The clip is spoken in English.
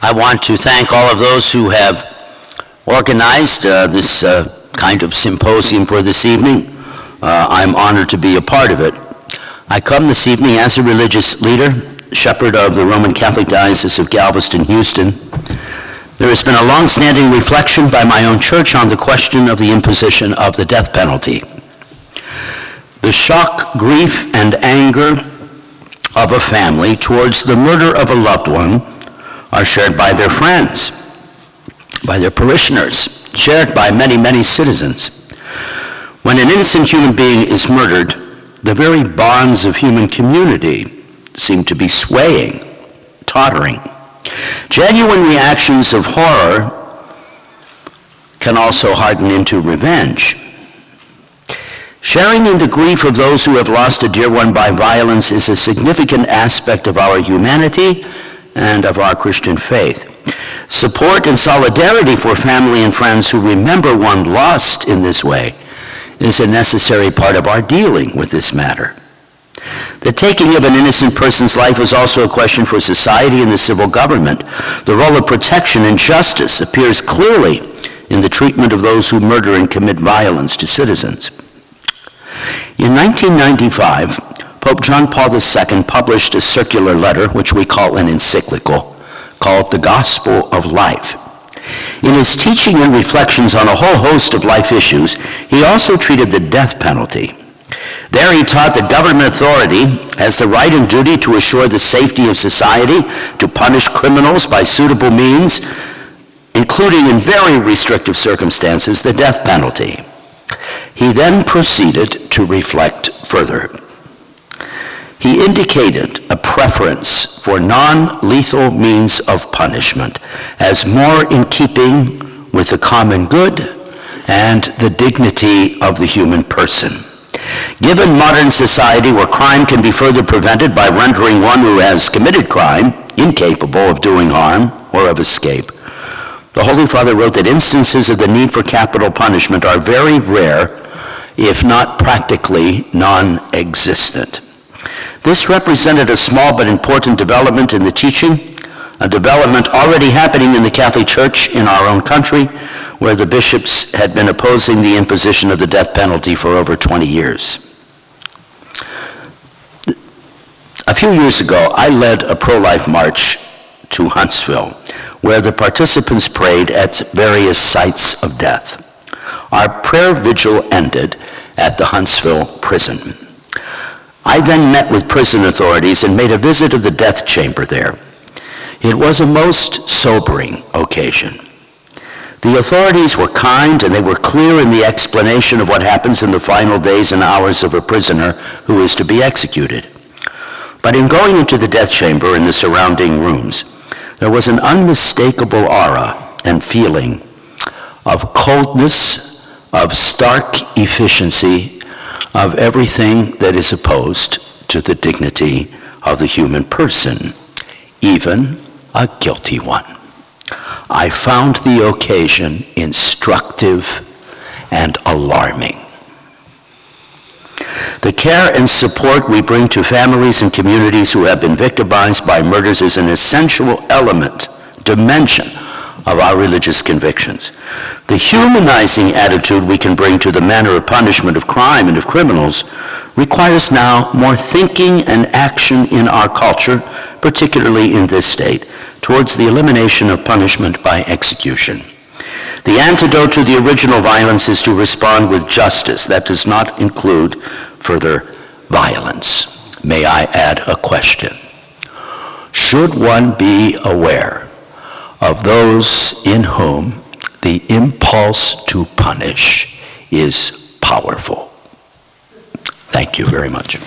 I want to thank all of those who have organized this kind of symposium for this evening. I'm honored to be a part of it. I come this evening as a religious leader, shepherd of the Roman Catholic Diocese of Galveston-Houston. There has been a long-standing reflection by my own church on the question of the imposition of the death penalty. The shock, grief, and anger of a family towards the murder of a loved one are shared by their friends, by their parishioners, shared by many, many citizens. When an innocent human being is murdered, the very bonds of human community seem to be swaying, tottering. Genuine reactions of horror can also harden into revenge. Sharing in the grief of those who have lost a dear one by violence is a significant aspect of our humanity and of our Christian faith. Support and solidarity for family and friends who remember one lost in this way is a necessary part of our dealing with this matter. The taking of an innocent person's life is also a question for society and the civil government. The role of protection and justice appears clearly in the treatment of those who murder and commit violence to citizens. In 1995, Pope John Paul II published a circular letter, which we call an encyclical, called The Gospel of Life. In his teaching and reflections on a whole host of life issues, he also treated the death penalty. There he taught that government authority has the right and duty to assure the safety of society, to punish criminals by suitable means, including in very restrictive circumstances, the death penalty. He then proceeded to reflect further. He indicated a preference for non-lethal means of punishment as more in keeping with the common good and the dignity of the human person. Given modern society where crime can be further prevented by rendering one who has committed crime incapable of doing harm or of escape, the Holy Father wrote that instances of the need for capital punishment are very rare, if not practically non-existent. This represented a small but important development in the teaching, a development already happening in the Catholic Church in our own country, where the bishops had been opposing the imposition of the death penalty for over 20 years. A few years ago, I led a pro-life march to Huntsville, where the participants prayed at various sites of death. Our prayer vigil ended at the Huntsville prison. I then met with prison authorities and made a visit of the death chamber there. It was a most sobering occasion. The authorities were kind and they were clear in the explanation of what happens in the final days and hours of a prisoner who is to be executed. But in going into the death chamber and the surrounding rooms, there was an unmistakable aura and feeling of coldness, of stark efficiency, of everything that is opposed to the dignity of the human person, even a guilty one. I found the occasion instructive and alarming. The care and support we bring to families and communities who have been victimized by murders is an essential element, dimension of our religious convictions. The humanizing attitude we can bring to the manner of punishment of crime and of criminals requires now more thinking and action in our culture, particularly in this state, towards the elimination of punishment by execution. The antidote to the original violence is to respond with justice. That does not include further violence. May I add a question? Should one be aware of those in whom the impulse to punish is powerful? Thank you very much.